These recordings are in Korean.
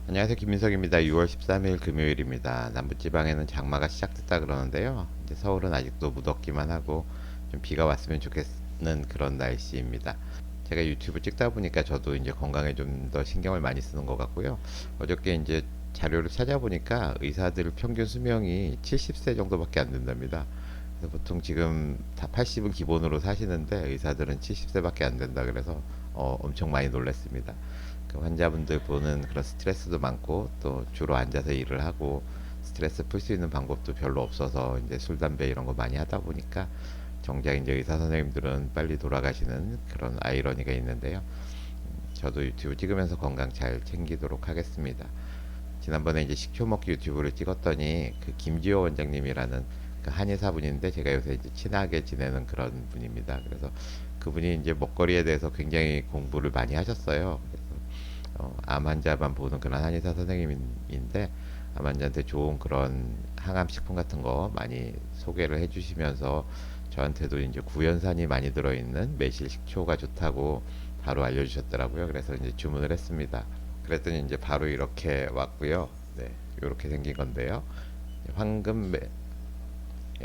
안녕하세요. 김민석입니다. 6월 13일 금요일입니다. 남부지방에는 장마가 시작됐다 그러는데요. 이제 서울은 아직도 무덥기만 하고 좀 비가 왔으면 좋겠는 그런 날씨입니다. 제가 유튜브 찍다 보니까 저도 이제 건강에 좀 더 신경을 많이 쓰는 것 같고요. 어저께 이제 자료를 찾아보니까 의사들 평균 수명이 70세 정도밖에 안 된답니다. 그래서 보통 지금 다 80은 기본으로 사시는데 의사들은 70세밖에 안 된다 그래서 엄청 많이 놀랐습니다. 그 환자분들 보는 그런 스트레스도 많고 또 주로 앉아서 일을 하고 스트레스 풀 수 있는 방법도 별로 없어서 이제 술, 담배 이런 거 많이 하다 보니까 정작 이제 의사 선생님들은 빨리 돌아가시는 그런 아이러니가 있는데요. 저도 유튜브 찍으면서 건강 잘 챙기도록 하겠습니다. 지난번에 이제 식초 먹기 유튜브를 찍었더니 그 김지호 원장님이라는 그 한의사분인데 제가 요새 이제 친하게 지내는 그런 분입니다. 그래서 그분이 이제 먹거리에 대해서 굉장히 공부를 많이 하셨어요. 그래서 암 환자만 보는 그런 한의사 선생님인데 암 환자한테 좋은 그런 항암 식품 같은 거 많이 소개를 해주시면서 저한테도 이제 구연산이 많이 들어있는 매실 식초가 좋다고 바로 알려주셨더라고요. 그래서 이제 주문을 했습니다. 그랬더니 이제 바로 이렇게 왔고요. 네, 이렇게 생긴 건데요. 황금 매,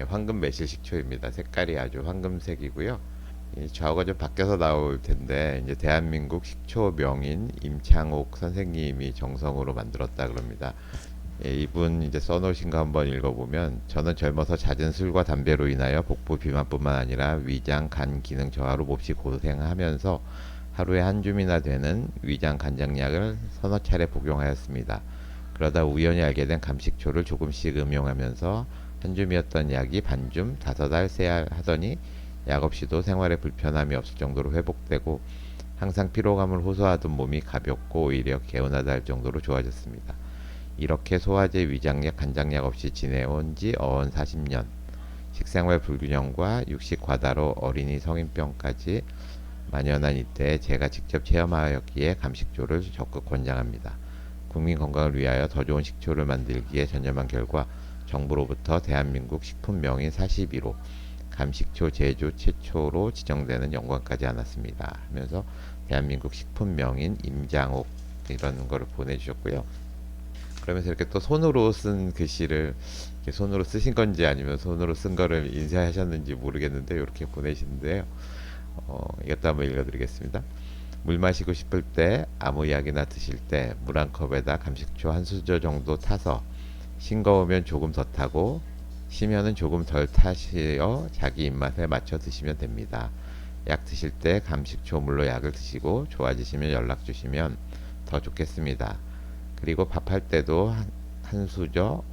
황금 매실 식초입니다. 색깔이 아주 황금색이고요. 이 좌우가 좀 바뀌어서 나올 텐데 이제 대한민국 식초 명인 임창옥 선생님이 정성으로 만들었다 그럽니다. 예, 이분 이제 써놓으신 거 한번 읽어보면 저는 젊어서 잦은 술과 담배로 인하여 복부 비만뿐만 아니라 위장 간 기능 저하로 몹시 고생하면서 하루에 한 줌이나 되는 위장 간장약을 서너 차례 복용하였습니다. 그러다 우연히 알게 된 감식초를 조금씩 음용하면서 한 줌이었던 약이 반 줌, 다섯 알, 세 알 하더니 약 없이도 생활에 불편함이 없을 정도로 회복되고 항상 피로감을 호소하던 몸이 가볍고 오히려 개운하다 할 정도로 좋아졌습니다. 이렇게 소화제, 위장약, 간장약 없이 지내온 지 어언 40년. 식생활 불균형과 육식 과다로 어린이 성인병까지 만연한 이때에 제가 직접 체험하였기에 감식초를 적극 권장합니다. 국민 건강을 위하여 더 좋은 식초를 만들기에 전념한 결과 정부로부터 대한민국 식품명인 41호 감식초 제조 최초로 지정되는 영광까지 안았습니다. 하면서 대한민국 식품명인 임장옥 이런 거를 보내주셨고요. 그러면서 이렇게 또 손으로 쓴 글씨를 이렇게 손으로 쓰신 건지 아니면 손으로 쓴 거를 인쇄하셨는지 모르겠는데 이렇게 보내시는데요. 이것도 한번 읽어드리겠습니다. 물 마시고 싶을 때 아무 약이나 드실 때 물 한 컵에다 감식초 한 수저 정도 타서 싱거우면 조금 더 타고 시면은 조금 덜 타시어 자기 입맛에 맞춰 드시면 됩니다. 약 드실 때 감식초물로 약을 드시고 좋아지시면 연락 주시면 더 좋겠습니다. 그리고 밥할 때도 한 수저,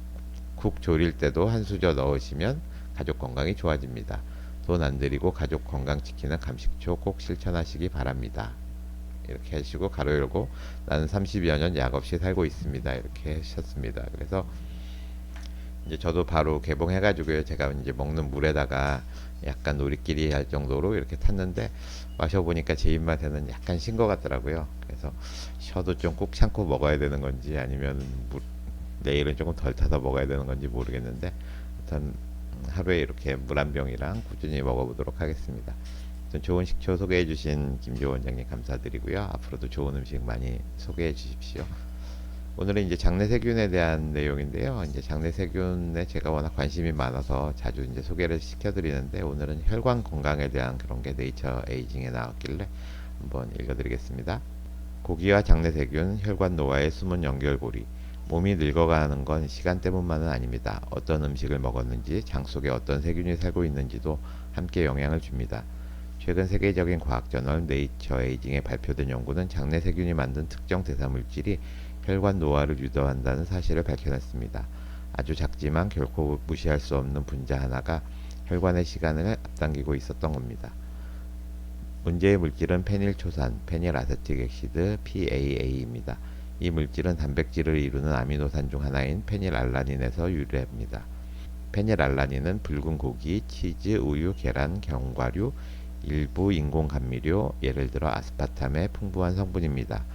국 졸일 때도 한 수저 넣으시면 가족 건강이 좋아집니다. 돈 안 들이고 가족 건강 지키는 감식초 꼭 실천하시기 바랍니다. 이렇게 하시고 가로 열고 나는 30여 년 약 없이 살고 있습니다. 이렇게 하셨습니다. 그래서 이제 저도 바로 개봉해가지고요. 제가 이제 먹는 물에다가 약간 우리끼리 할 정도로 이렇게 탔는데 마셔보니까 제 입맛에는 약간 신 것 같더라고요. 그래서 셔도 좀 꼭 참고 먹어야 되는 건지 아니면 내일은 조금 덜 타서 먹어야 되는 건지 모르겠는데 일단 하루에 이렇게 물 한 병이랑 꾸준히 먹어보도록 하겠습니다. 좋은 식초 소개해 주신 김조 원장님 감사드리고요. 앞으로도 좋은 음식 많이 소개해 주십시오. 오늘은 이제 장내 세균에 대한 내용인데요. 이제 장내 세균에 제가 워낙 관심이 많아서 자주 이제 소개를 시켜드리는데 오늘은 혈관 건강에 대한 그런 게 네이처 에이징에 나왔길래 한번 읽어드리겠습니다. 고기와 장내 세균, 혈관 노화의 숨은 연결고리. 몸이 늙어가는 건 시간 때문만은 아닙니다. 어떤 음식을 먹었는지, 장 속에 어떤 세균이 살고 있는지도 함께 영향을 줍니다. 최근 세계적인 과학 저널 네이처 에이징에 발표된 연구는 장내 세균이 만든 특정 대사 물질이 혈관 노화를 유도한다는 사실을 밝혀냈습니다. 아주 작지만 결코 무시할 수 없는 분자 하나가 혈관의 시간을 앞당기고 있었던 겁니다. 문제의 물질은 페닐초산, 페닐아세틱액시드 PAA입니다. 이 물질은 단백질을 이루는 아미노산 중 하나인 페닐알라닌에서 유래합니다. 페닐알라닌은 붉은 고기, 치즈, 우유, 계란, 견과류, 일부 인공 감미료, 예를 들어 아스파탐의 풍부한 성분입니다.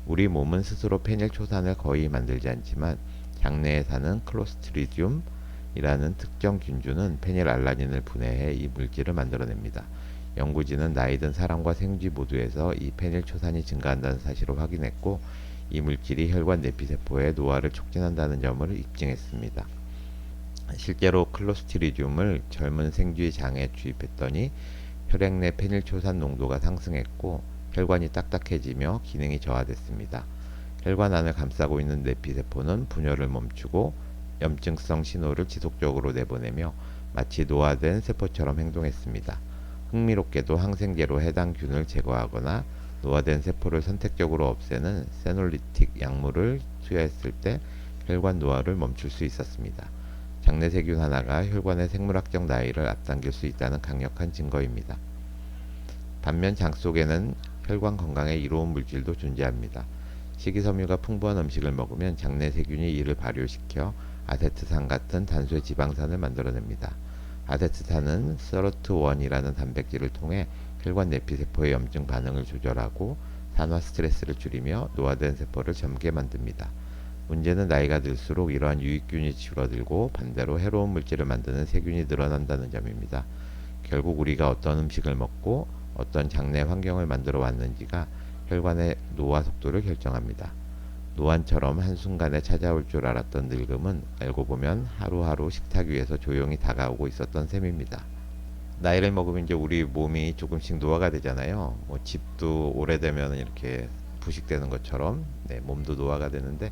우리 몸은 스스로 페닐초산을 거의 만들지 않지만 장내에 사는 클로스트리디움이라는 특정 균주는 페닐알라닌을 분해해 이 물질을 만들어냅니다. 연구진은 나이 든 사람과 생쥐 모두에서 이 페닐초산이 증가한다는 사실을 확인했고 이 물질이 혈관 내피세포의 노화를 촉진한다는 점을 입증했습니다. 실제로 클로스트리dium을 젊은 생쥐 장에 주입했더니 혈액 내 페닐초산 농도가 상승했고 혈관이 딱딱해지며 기능이 저하됐습니다. 혈관 안을 감싸고 있는 내피세포는 분열을 멈추고 염증성 신호를 지속적으로 내보내며 마치 노화된 세포처럼 행동했습니다. 흥미롭게도 항생제로 해당 균을 제거하거나 노화된 세포를 선택적으로 없애는 세놀리틱 약물을 투여했을 때 혈관 노화를 멈출 수 있었습니다. 장내세균 하나가 혈관의 생물학적 나이를 앞당길 수 있다는 강력한 증거입니다. 반면 장 속에는 혈관 건강에 이로운 물질도 존재합니다. 식이섬유가 풍부한 음식을 먹으면 장내세균이 이를 발효시켜 아세트산 같은 단순 지방산을 만들어냅니다. 아세트산은 서러트1이라는 단백질을 통해 혈관 내피세포의 염증 반응을 조절하고 산화 스트레스를 줄이며 노화된 세포를 젊게 만듭니다. 문제는 나이가 들수록 이러한 유익균이 줄어들고 반대로 해로운 물질을 만드는 세균이 늘어난다는 점입니다. 결국 우리가 어떤 음식을 먹고 어떤 장내 환경을 만들어 왔는지가 혈관의 노화 속도를 결정합니다. 노안처럼 한순간에 찾아올 줄 알았던 늙음은 알고 보면 하루하루 식탁 위에서 조용히 다가오고 있었던 셈입니다. 나이를 먹으면 이제 우리 몸이 조금씩 노화가 되잖아요. 뭐 집도 오래되면 이렇게 부식되는 것처럼 몸도 노화가 되는데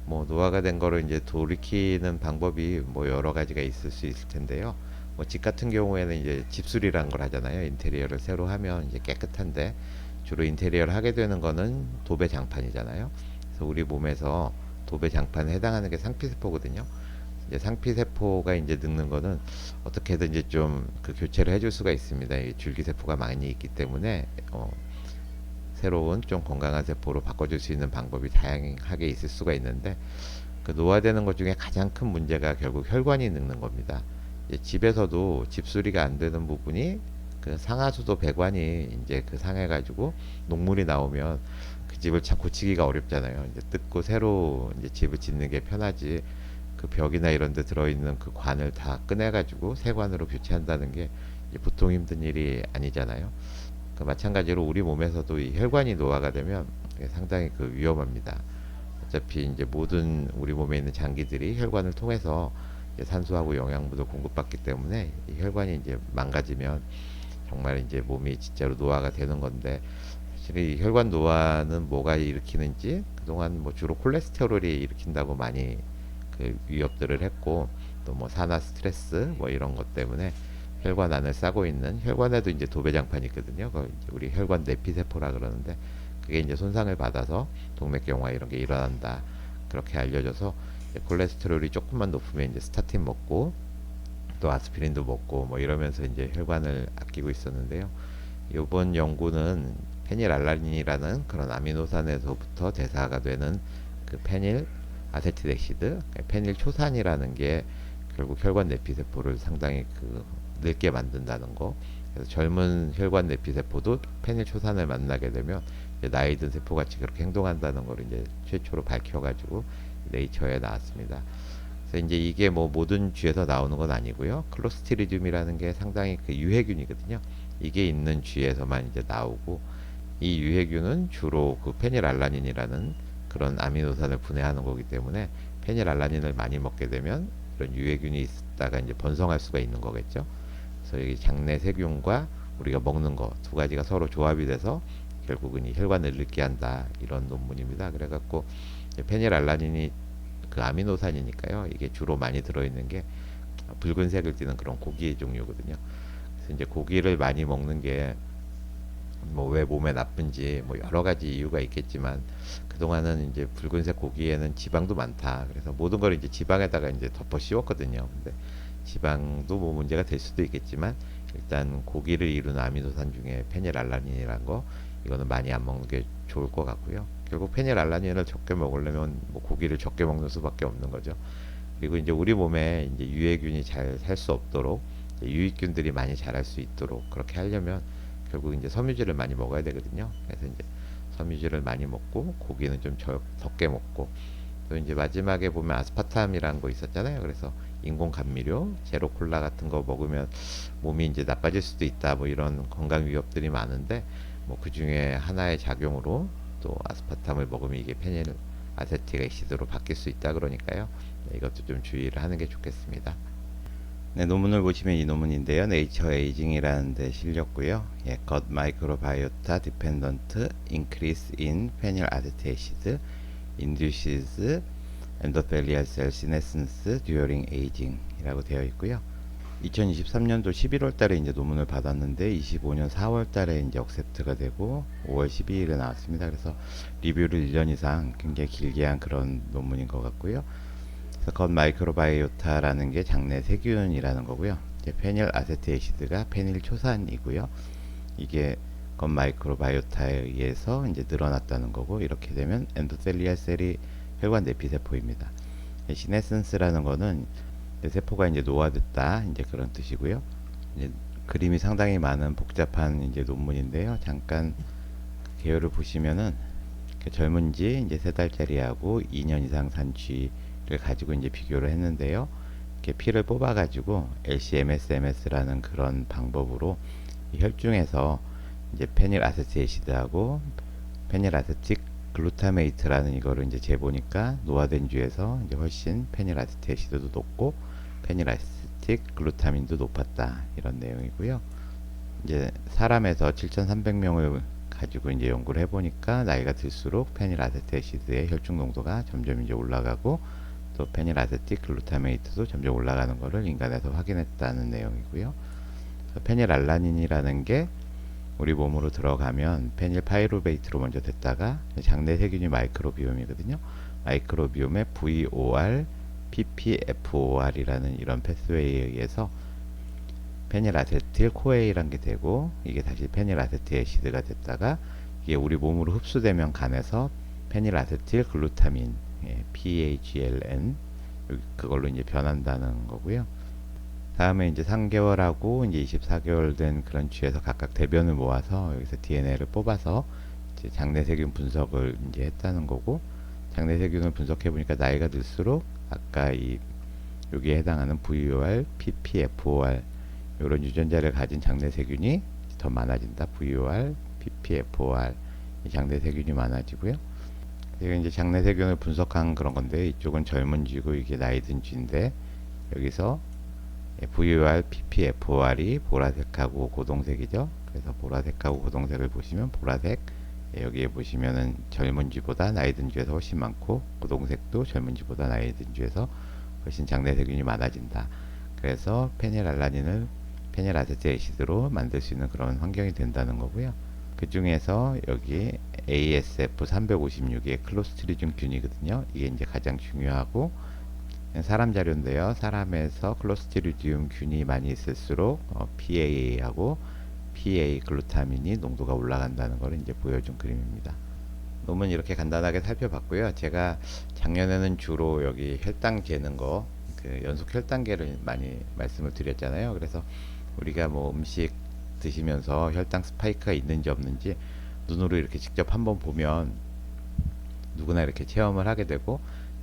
뭐 노화가 된 거를 이제 돌이키는 방법이 뭐 여러 가지가 있을 수 있을 텐데요. 뭐 집 같은 경우에는 이제 집수리란 걸 하잖아요. 인테리어를 새로 하면 이제 깨끗한데 주로 인테리어를 하게 되는 거는 도배 장판이잖아요. 그래서 우리 몸에서 도배 장판에 해당하는 게 상피세포거든요. 이제 상피세포가 이제 늙는 거는 어떻게든 이제 좀 그 교체를 해줄 수가 있습니다. 이 줄기세포가 많이 있기 때문에 새로운 좀 건강한 세포로 바꿔줄 수 있는 방법이 다양하게 있을 수가 있는데 그 노화되는 것 중에 가장 큰 문제가 결국 혈관이 늙는 겁니다. 집에서도 집수리가 안 되는 부분이 그 상하수도 배관이 이제 그 상해가지고 녹물이 나오면 그 집을 참 고치기가 어렵잖아요. 이제 뜯고 새로 이제 집을 짓는 게 편하지 그 벽이나 이런 데 들어있는 그 관을 다 꺼내가지고 새 관으로 교체한다는 게 보통 힘든 일이 아니잖아요. 그 마찬가지로 우리 몸에서도 이 혈관이 노화가 되면 상당히 그 위험합니다. 어차피 이제 모든 우리 몸에 있는 장기들이 혈관을 통해서 이제 산소하고 영양분을 공급받기 때문에 이 혈관이 이제 망가지면 정말 이제 몸이 진짜로 노화가 되는 건데 사실 이 혈관 노화는 뭐가 일으키는지 그동안 뭐 주로 콜레스테롤이 일으킨다고 많이 그 위협들을 했고 또 뭐 산화 스트레스 뭐 이런 것 때문에 혈관 안을 싸고 있는 혈관에도 이제 도배장판이 있거든요. 그 이제 우리 혈관 내피세포라 그러는데 그게 이제 손상을 받아서 동맥경화 이런 게 일어난다. 그렇게 알려져서 콜레스테롤이 조금만 높으면 이제 스타틴 먹고 또 아스피린도 먹고 뭐 이러면서 이제 혈관을 아끼고 있었는데요. 이번 연구는 페닐알라닌이라는 그런 아미노산에서부터 대사가 되는 그 페닐 아세틸엑시드, 페닐 초산이라는 게 결국 혈관 내피세포를 상당히 그 늙게 만든다는 거. 그래서 젊은 혈관 내피세포도 페닐 초산을 만나게 되면 나이 든 세포 같이 그렇게 행동한다는 걸 이제 최초로 밝혀가지고 네이처에 나왔습니다. 그래서 이제 이게 뭐 모든 쥐에서 나오는 건 아니고요. 클로스트리dium이라는 게 상당히 그 유해균이거든요. 이게 있는 쥐에서만 이제 나오고 이 유해균은 주로 그 페닐알라닌이라는 그런 아미노산을 분해하는 거기 때문에 페닐알라닌을 많이 먹게 되면 그런 유해균이 있다가 이제 번성할 수가 있는 거겠죠. 그래서 이 장내 세균과 우리가 먹는 거 두 가지가 서로 조합이 돼서 결국은 이 혈관을 늙게 한다 이런 논문입니다. 그래갖고 페닐알라닌이 그 아미노산이니까요. 이게 주로 많이 들어있는 게 붉은색을 띠는 그런 고기 종류거든요. 그래서 이제 고기를 많이 먹는 게 뭐 왜 몸에 나쁜지 뭐 여러 가지 이유가 있겠지만 그동안은 이제 붉은색 고기에는 지방도 많다. 그래서 모든 걸 이제 지방에다가 이제 덮어 씌웠거든요. 근데 지방도 뭐 문제가 될 수도 있겠지만 일단 고기를 이루는 아미노산 중에 페닐알라닌이란 거 이거는 많이 안 먹는 게 좋을 것 같고요. 결국 페닐알라닌을 적게 먹으려면 뭐 고기를 적게 먹는 수밖에 없는 거죠. 그리고 이제 우리 몸에 이제 유해균이 잘 살 수 없도록 유익균들이 많이 자랄 수 있도록 그렇게 하려면 결국 이제 섬유질을 많이 먹어야 되거든요. 그래서 이제 섬유질을 많이 먹고 고기는 좀 적게 먹고 또 이제 마지막에 보면 아스파탐이라는 거 있었잖아요. 그래서 인공 감미료, 제로 콜라 같은 거 먹으면 몸이 이제 나빠질 수도 있다. 뭐 이런 건강 위협들이 많은데 뭐 그 중에 하나의 작용으로 또 아스파탐을 먹으면 이게 페닐 아세틱 액시드로 바뀔 수 있다 그러니까요. 네, 이것도 좀 주의를 하는 게 좋겠습니다. 네, 논문을 보시면 이 논문인데요. 네이처 에이징이라는 데 실렸고요. 예, got microbiota dependent increase in 페닐 아세틱 액시드 induces endothelial cell senescence during aging 이라고 되어 있고요. 2023년도 11월 달에 이제 논문을 받았는데 25년 4월 달에 이제 억셉트가 되고 5월 12일에 나왔습니다. 그래서 리뷰를 1년 이상 굉장히 길게 한 그런 논문인 것 같고요. 그래서 건 마이크로바이오타라는 게 장내 세균이라는 거고요. 이제 페닐 아세트에시드가 페닐 초산이고요. 이게 건 마이크로바이오타에 의해서 이제 늘어났다는 거고, 이렇게 되면 엔도텔리알 셀이 혈관 내피세포입니다. 시네센스라는 거는 세포가 이제 노화됐다 이제 그런 뜻이고요. 이제 그림이 상당히 많은 복잡한 이제 논문인데요. 잠깐 개요를 보시면은 젊은 쥐 이제 3달짜리하고 2년 이상 산 쥐를 가지고 이제 비교를 했는데요. 이렇게 피를 뽑아 가지고 LC-MSMS라는 그런 방법으로 이 혈중에서 이제 페닐아세트에시드하고 페닐아세틱 글루타메이트라는 이거를 이제 재보니까 노화된 쥐에서 이제 훨씬 페닐아세트에시드도 높고 페닐아세틱 글루타민도 높았다 이런 내용이고요. 이제 사람에서 7,300명을 가지고 이제 연구를 해보니까 나이가 들수록 페닐아세트에시드의 혈중 농도가 점점 이제 올라가고 또 페닐아세틱 글루타메이트도 점점 올라가는 것을 인간에서 확인했다는 내용이고요. 페닐알라닌이라는 게 우리 몸으로 들어가면 페닐파이루베이트로 먼저 됐다가 장내 세균이 마이크로비옴이거든요. 마이크로비옴의 VOR, PPFOR이라는 이런 패스웨이에 의해서 페닐아세틸 코에이란 게 되고 이게 다시 페닐아세트에시드가 됐다가 이게 우리 몸으로 흡수되면 간에서 페닐아세틸 글루타민 PAGLN 그걸로 이제 변한다는 거고요. 다음에 이제 3개월하고 이제 24개월 된 그런 쥐에서 각각 대변을 모아서 여기서 DNA를 뽑아서 이제 장내 세균 분석을 이제 했다는 거고, 장내 세균을 분석해 보니까 나이가 들수록 아까 이 여기에 해당하는 VOR, PPFOR 이런 유전자를 가진 장내 세균이 더 많아진다. VOR, PPFOR 이 장내 세균이 많아지고요. 이게 이제 장내 세균을 분석한 그런 건데 이쪽은 젊은 쥐고 이게 나이 든 쥐인데 여기서 VOR, PPFOR이 보라색하고 고동색이죠. 그래서 보라색하고 고동색을 보시면 보라색 여기에 보시면은 젊은 쥐보다 나이 든 쥐에서 훨씬 많고 고동색도 젊은 쥐보다 나이 든 쥐에서 훨씬 장내 세균이 많아진다. 그래서 페닐알라닌을 페닐아세트에시드로 만들 수 있는 그런 환경이 된다는 거고요. 그 중에서 여기 ASF356의 클로스트리dium 균이거든요. 이게 이제 가장 중요하고 사람 자료인데요. 사람에서 클로스트리디움 균이 많이 있을수록 PAA하고 PA 글루타민이 농도가 올라간다는 걸 이제 보여준 그림입니다. 논문 이렇게 간단하게 살펴봤고요. 제가 작년에는 주로 여기 혈당 재는 거, 그 연속 혈당계를 많이 말씀을 드렸잖아요. 그래서 우리가 뭐 음식 드시면서 혈당 스파이크가 있는지 없는지 눈으로 이렇게 직접 한번 보면 누구나 이렇게 체험을 하게 되고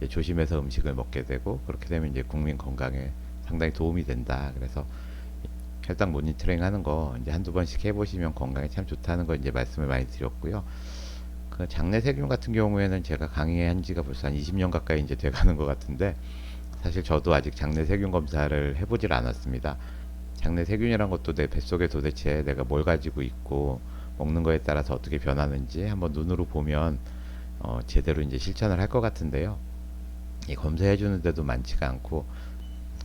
조심해서 음식을 먹게 되고 그렇게 되면 이제 국민 건강에 상당히 도움이 된다. 그래서 혈당 모니터링 하는 거 이제 한두 번씩 해보시면 건강에 참 좋다는 거 이제 말씀을 많이 드렸고요. 그 장내 세균 같은 경우에는 제가 강의한 지가 벌써 한 20년 가까이 이제 돼가는 것 같은데 사실 저도 아직 장내 세균 검사를 해보질 않았습니다. 장내 세균이란 것도 내 뱃속에 도대체 내가 뭘 가지고 있고 먹는 거에 따라서 어떻게 변하는지 한번 눈으로 보면 제대로 이제 실천을 할 것 같은데요. 이 검사해 주는데도 많지가 않고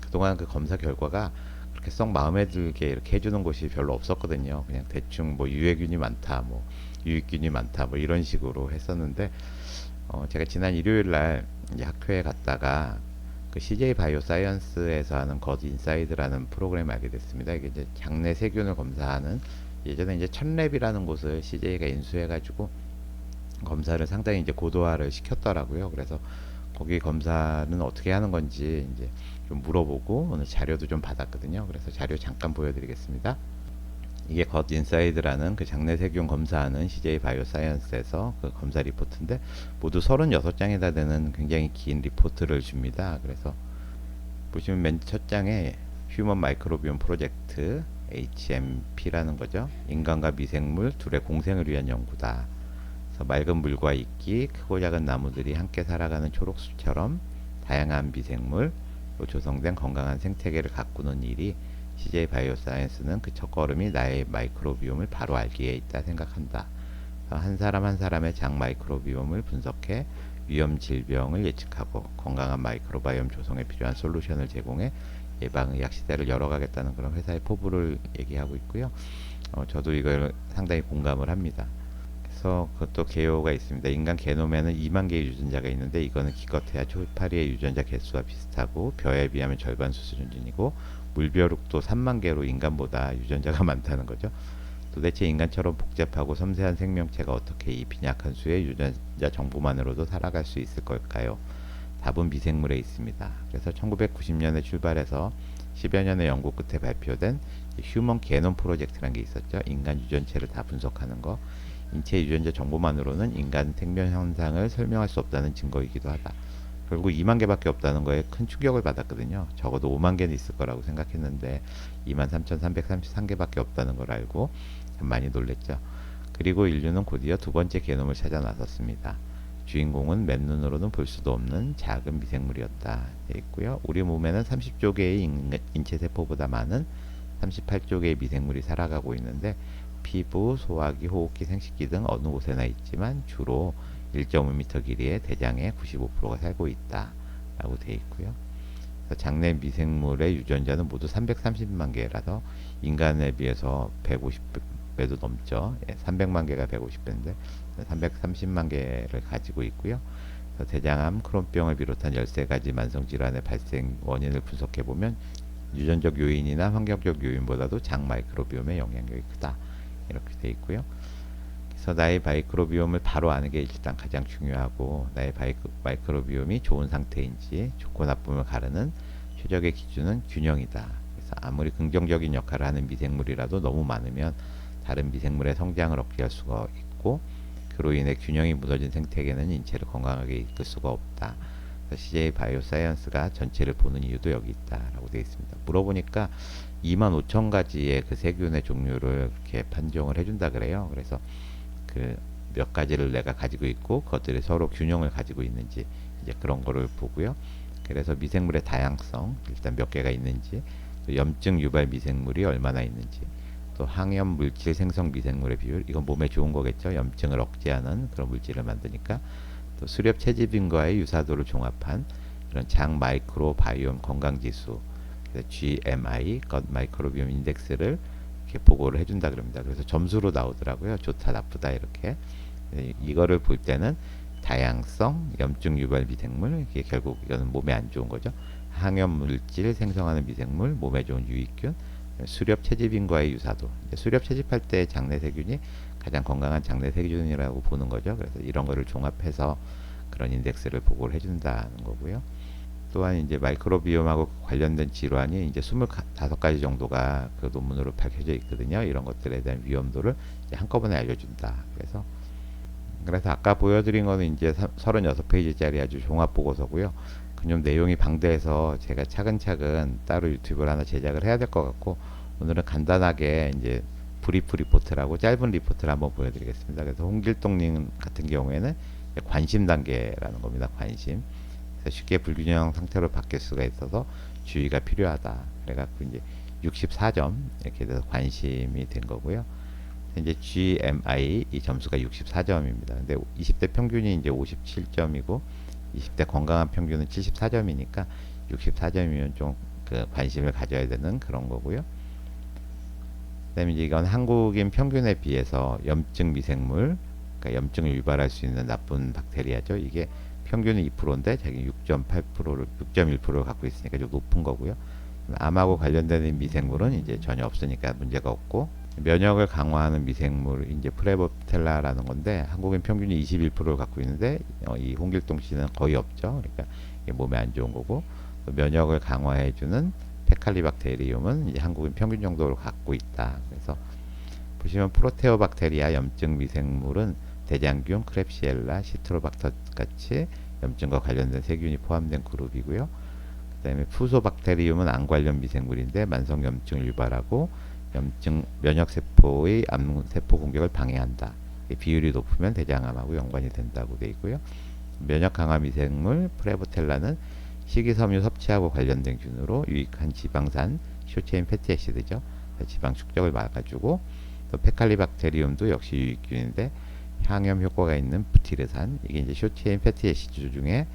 그동안 그 검사 결과가 그렇게 썩 마음에 들게 이렇게 해주는 곳이 별로 없었거든요. 그냥 대충 뭐 유해균이 많다, 뭐 유익균이 많다, 뭐 이런 식으로 했었는데 제가 지난 일요일 날 이제 학교에 갔다가 그 CJ 바이오 사이언스에서 하는 것 인사이드라는 프로그램을 알게 됐습니다. 이게 이제 장내 세균을 검사하는 예전에 이제 천랩이라는 곳을 CJ가 인수해가지고 검사를 상당히 이제 고도화를 시켰더라고요. 그래서 거기 검사는 어떻게 하는 건지 이제 좀 물어보고 오늘 자료도 좀 받았거든요. 그래서 자료 잠깐 보여드리겠습니다. 이게 겉 인사이드라는 그 장내 세균 검사하는 CJ 바이오 사이언스에서 그 검사 리포트인데 모두 36장이나 되는 굉장히 긴 리포트를 줍니다. 그래서 보시면 맨 첫 장에 휴먼 마이크로비움 프로젝트 HMP라는 거죠. 인간과 미생물 둘의 공생을 위한 연구다. 그래서 맑은 물과 이끼, 크고 작은 나무들이 함께 살아가는 초록숲처럼 다양한 미생물로 조성된 건강한 생태계를 가꾸는 일이 CJ 바이오사이언스는 그 첫걸음이 나의 마이크로비옴을 바로 알기에 있다 생각한다. 한 사람 한 사람의 장 마이크로비옴을 분석해 위험 질병을 예측하고 건강한 마이크로바이옴 조성에 필요한 솔루션을 제공해 예방의학 시대를 열어가겠다는 그런 회사의 포부를 얘기하고 있고요. 저도 이걸 상당히 공감을 합니다. 그래서 그것도 개요가 있습니다. 인간 게놈에는 2만 개의 유전자가 있는데 이거는 기껏해야 초파리의 유전자 개수와 비슷하고 벼에 비하면 절반 수준이고 물벼룩도 3만 개로 인간보다 유전자가 많다는 거죠. 도대체 인간처럼 복잡하고 섬세한 생명체가 어떻게 이 빈약한 수의 유전자 정보만으로도 살아갈 수 있을 걸까요? 답은 미생물에 있습니다. 그래서 1990년에 출발해서 10여 년의 연구 끝에 발표된 휴먼 게놈 프로젝트라는 게 있었죠. 인간 유전체를 다 분석하는 거. 인체 유전자 정보만으로는 인간 생명 현상을 설명할 수 없다는 증거이기도 하다. 결국 2만 개밖에 없다는 거에 큰 충격을 받았거든요. 적어도 5만 개는 있을 거라고 생각했는데 23,333개밖에 없다는 걸 알고 참 많이 놀랬죠. 그리고 인류는 곧이어 두 번째 게놈을 찾아 나섰습니다. 주인공은 맨눈으로는 볼 수도 없는 작은 미생물이었다. 되어 있고요. 우리 몸에는 30조 개의 인체 세포보다 많은 38조 개의 미생물이 살아가고 있는데 피부, 소화기, 호흡기, 생식기 등 어느 곳에나 있지만 주로 1.5m 길이의 대장의 95%가 살고 있다. 라고 되어 있고요. 장내 미생물의 유전자는 모두 330만 개라서 인간에 비해서 150배도 넘죠. 300만 개가 150배인데 330만 개를 가지고 있고요. 대장암, 크론병을 비롯한 13가지 만성질환의 발생 원인을 분석해보면 유전적 요인이나 환경적 요인보다도 장 마이크로비옴의 영향력이 크다. 이렇게 되어 있고요. 그래서 나의 마이크로비옴을 바로 아는 게 일단 가장 중요하고 나의 마이크로비옴이 좋은 상태인지 좋고 나쁨을 가르는 최적의 기준은 균형이다. 그래서 아무리 긍정적인 역할을 하는 미생물이라도 너무 많으면 다른 미생물의 성장을 억제할 수가 있고 그로 인해 균형이 무너진 생태계는 인체를 건강하게 이끌 수가 없다. CJ 바이오사이언스가 전체를 보는 이유도 여기 있다라고 되어 있습니다. 물어보니까 25,000가지의 그 세균의 종류를 이렇게 판정을 해준다 그래요. 그래서 그 몇 가지를 내가 가지고 있고 그것들이 서로 균형을 가지고 있는지 이제 그런 거를 보고요. 그래서 미생물의 다양성 일단 몇 개가 있는지 또 염증 유발 미생물이 얼마나 있는지 또 항염 물질 생성 미생물의 비율 이건 몸에 좋은 거겠죠. 염증을 억제하는 그런 물질을 만드니까 또 수렵 체지빈과의 유사도를 종합한 그런 장 마이크로바이옴 건강지수 GMI 것 마이크로비옴 인덱스를 이렇게 보고를 해준다 그럽니다. 그래서 점수로 나오더라고요. 좋다 나쁘다 이렇게 이거를 볼 때는 다양성, 염증 유발 미생물 이게 결국 이거는 몸에 안 좋은 거죠. 항염 물질 생성하는 미생물, 몸에 좋은 유익균, 수렵 채집인과의 유사도. 수렵 채집할 때 장내 세균이 가장 건강한 장내 세균이라고 보는 거죠. 그래서 이런 거를 종합해서 그런 인덱스를 보고를 해준다는 거고요. 또한 이제 마이크로비옴하고 관련된 질환이 이제 25가지 정도가 그 논문으로 밝혀져 있거든요. 이런 것들에 대한 위험도를 이제 한꺼번에 알려준다. 그래서 아까 보여드린 거는 이제 36페이지짜리 아주 종합 보고서고요. 좀 내용이 방대해서 제가 차근차근 따로 유튜브를 하나 제작을 해야 될 것 같고 오늘은 간단하게 이제 브리프 리포트라고 짧은 리포트를 한번 보여드리겠습니다. 그래서 홍길동님 같은 경우에는 관심 단계라는 겁니다. 관심. 그래서 쉽게 불균형 상태로 바뀔 수가 있어서 주의가 필요하다. 그래갖고 이제 64점 이렇게 돼서 관심이 된 거고요. 이제 GMI 이 점수가 64점입니다. 근데 20대 평균이 이제 57점이고 20대 건강한 평균은 74점이니까 64점이면 좀 그 관심을 가져야 되는 그런 거고요. 그다음에 이제 이건 한국인 평균에 비해서 염증 미생물, 그러니까 염증을 유발할 수 있는 나쁜 박테리아죠. 이게 평균은 2%인데 자기 6.8%를 6.1%를 갖고 있으니까 좀 높은 거고요. 암하고 관련되는 미생물은 이제 전혀 없으니까 문제가 없고 면역을 강화하는 미생물 이제 프레보텔라라는 건데 한국인 평균이 21%를 갖고 있는데 이 홍길동 씨는 거의 없죠. 그러니까 이게 몸에 안 좋은 거고 면역을 강화해주는 페칼리박테리움은 이제 한국인 평균 정도로 갖고 있다. 그래서 보시면 프로테오박테리아 염증 미생물은 대장균, 크렙시엘라, 시트로박터 같이 염증과 관련된 세균이 포함된 그룹이고요. 그 다음에 푸소박테리움은 암 관련 미생물인데 만성 염증을 유발하고 염증 면역세포의 암세포 공격을 방해한다. 비율이 높으면 대장암하고 연관이 된다고 되어 있고요. 면역 강화 미생물 프레보텔라는 식이섬유 섭취하고 관련된 균으로 유익한 지방산 숏체인 패티애시드죠. 지방 축적을 막아주고, 또 페칼리박테리움도 역시 유익균인데 항염 효과가 있는 부티르산, 이게 이제 숏체인 패티애시드 중에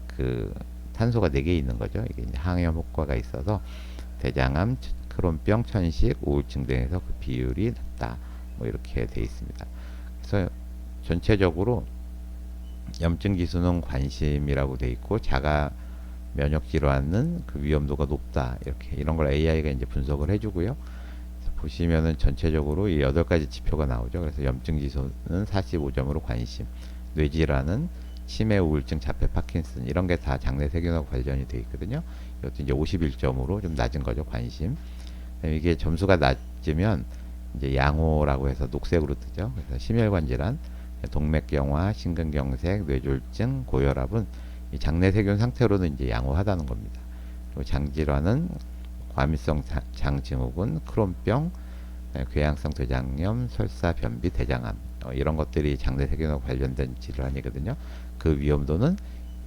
그 탄소가 4개 있는 거죠. 이게 이제 항염 효과가 있어서 대장암, 크론병, 천식, 우울증 등에서 그 비율이 낮다. 뭐 이렇게 돼 있습니다. 그래서 전체적으로 염증 지수는 관심이라고 돼 있고, 자가 면역 질환은 그 위험도가 높다. 이렇게 이런 걸 AI가 이제 분석을 해주고요. 보시면은 전체적으로 이 8가지 지표가 나오죠. 그래서 염증 지수는 45점으로 관심, 뇌질환은 치매, 우울증, 자폐, 파킨슨 이런 게 다 장내 세균하고 관련이 돼 있거든요. 이것도 이제 51점으로 좀 낮은 거죠. 관심. 이게 점수가 낮으면 이제 양호라고 해서 녹색으로 뜨죠. 그래서 심혈관 질환, 동맥경화, 심근경색, 뇌졸중, 고혈압은 이 장내 세균 상태로는 이제 양호하다는 겁니다. 그리고 장질환은 과민성 장증후군, 크론병, 궤양성 대장염, 설사, 변비, 대장암 이런 것들이 장내 세균과 관련된 질환이거든요. 그 위험도는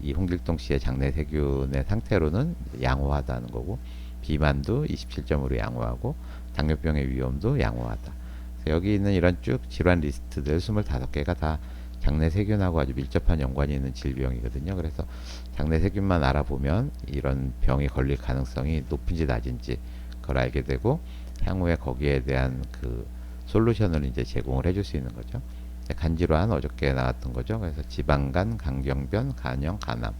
이 홍길동 씨의 장내 세균의 상태로는 양호하다는 거고, 비만도 27점으로 양호하고, 당뇨병의 위험도 양호하다. 여기 있는 이런 쭉 질환 리스트들 25개가 다 장내 세균하고 아주 밀접한 연관이 있는 질병이거든요. 그래서 장내 세균만 알아보면 이런 병이 걸릴 가능성이 높은지 낮은지 그걸 알게 되고, 향후에 거기에 대한 그 솔루션을 이제 제공을 해줄 수 있는 거죠. 간질환 어저께 나왔던 거죠. 그래서 지방간, 강경변, 간염, 간암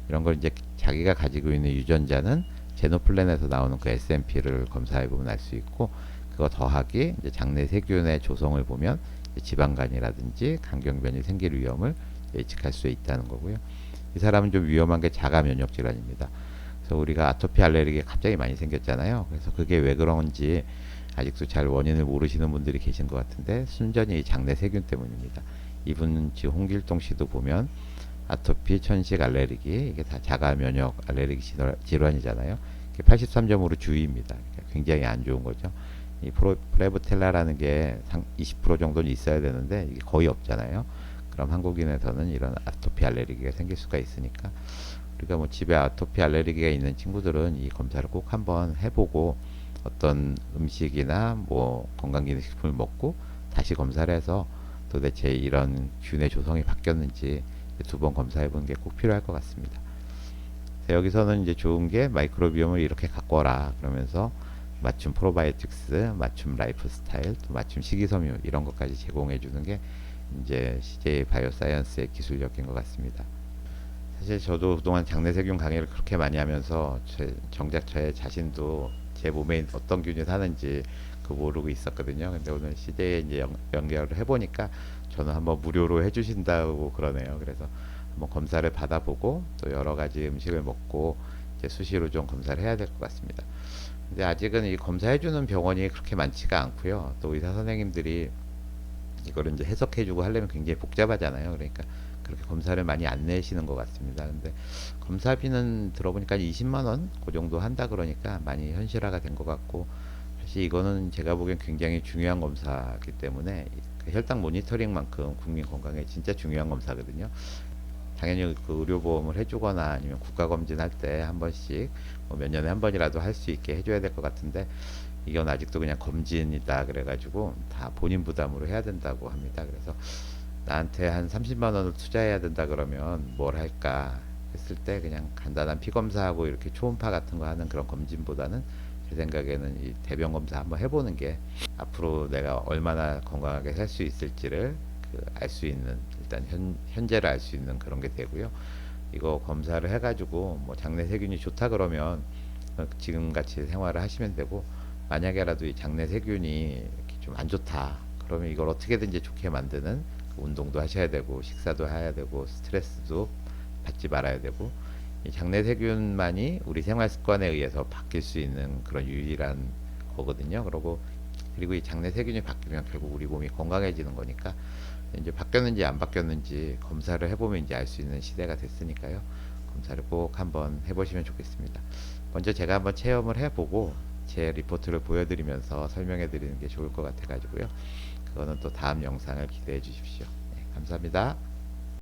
이런 걸 이제 자기가 가지고 있는 유전자는 제노플랜에서 나오는 그 SNP를 검사해 보면 알 수 있고, 그거 더하기 이제 장내 세균의 조성을 보면 지방간이라든지 간경변이 생길 위험을 예측할 수 있다는 거고요. 이 사람은 좀 위험한 게 자가 면역 질환입니다. 그래서 우리가 아토피 알레르기 갑자기 많이 생겼잖아요. 그래서 그게 왜 그런지 아직도 잘 원인을 모르시는 분들이 계신 것 같은데, 순전히 장내 세균 때문입니다. 이분 지금 홍길동 씨도 보면 아토피, 천식, 알레르기 이게 다 자가 면역 알레르기 질환이잖아요. 83점으로 주의입니다. 굉장히 안 좋은 거죠. 이 프레보텔라라는 게 20% 정도는 있어야 되는데 이게 거의 없잖아요. 그럼 한국인에서는 이런 아토피 알레르기가 생길 수가 있으니까, 우리가 뭐 집에 아토피 알레르기가 있는 친구들은 이 검사를 꼭 한번 해보고, 어떤 음식이나 뭐 건강기능식품을 먹고 다시 검사를 해서 도대체 이런 균의 조성이 바뀌었는지 2번 검사해보는 게 꼭 필요할 것 같습니다. 여기서는 이제 좋은 게 마이크로비옴을 이렇게 갖고 와라 그러면서 맞춤 프로바이오틱스, 맞춤 라이프 스타일, 또 맞춤 식이섬유 이런 것까지 제공해 주는 게 이제 CJ 바이오사이언스의 기술력인 것 같습니다. 사실 저도 그동안 장내세균 강의를 그렇게 많이 하면서 정작 제 자신도 제 몸에 어떤 균이 사는지 그 모르고 있었거든요. 근데 오늘 CJ에 이제 연결을 해보니까 저는 한번 무료로 해주신다고 그러네요. 그래서 한번 검사를 받아보고 또 여러 가지 음식을 먹고 이제 수시로 좀 검사를 해야 될 것 같습니다. 근데 아직은 이 검사해주는 병원이 그렇게 많지가 않고요. 또 의사 선생님들이 이거를 이제 해석해주고 하려면 굉장히 복잡하잖아요. 그러니까 그렇게 검사를 많이 안 내시는 것 같습니다. 근데 검사비는 들어보니까 20만 원 그 정도 한다 그러니까 많이 현실화가 된 것 같고, 사실 이거는 제가 보기엔 굉장히 중요한 검사이기 때문에 그 혈당 모니터링만큼 국민 건강에 진짜 중요한 검사거든요. 당연히 그 의료보험을 해주거나 아니면 국가검진 할 때 한 번씩 뭐 몇 년에 한 번이라도 할 수 있게 해줘야 될 것 같은데, 이건 아직도 그냥 검진이다 그래가지고 다 본인 부담으로 해야 된다고 합니다. 그래서 나한테 한 30만 원을 투자해야 된다 그러면 뭘 할까 했을 때 그냥 간단한 피 검사하고 이렇게 초음파 같은 거 하는 그런 검진보다는 제 생각에는 이 대변 검사 한번 해보는 게 앞으로 내가 얼마나 건강하게 살 수 있을지를 알 수 있는, 일단 현재를 알 수 있는 그런 게 되고요. 이거 검사를 해가지고 뭐 장내 세균이 좋다 그러면 지금 같이 생활을 하시면 되고, 만약에라도 이 장내 세균이 좀 안 좋다 그러면 이걸 어떻게든지 좋게 만드는 운동도 하셔야 되고, 식사도 해야 되고, 스트레스도 받지 말아야 되고, 이 장내 세균만이 우리 생활 습관에 의해서 바뀔 수 있는 그런 유일한 거거든요. 그리고 이 장내 세균이 바뀌면 결국 우리 몸이 건강해지는 거니까, 이제 바뀌었는지 안 바뀌었는지 검사를 해보면 이제 알 수 있는 시대가 됐으니까요. 검사를 꼭 한번 해보시면 좋겠습니다. 먼저 제가 한번 체험을 해보고 제 리포트를 보여드리면서 설명해 드리는 게 좋을 것 같아 가지고요. 그거는 또 다음 영상을 기대해 주십시오. 네, 감사합니다.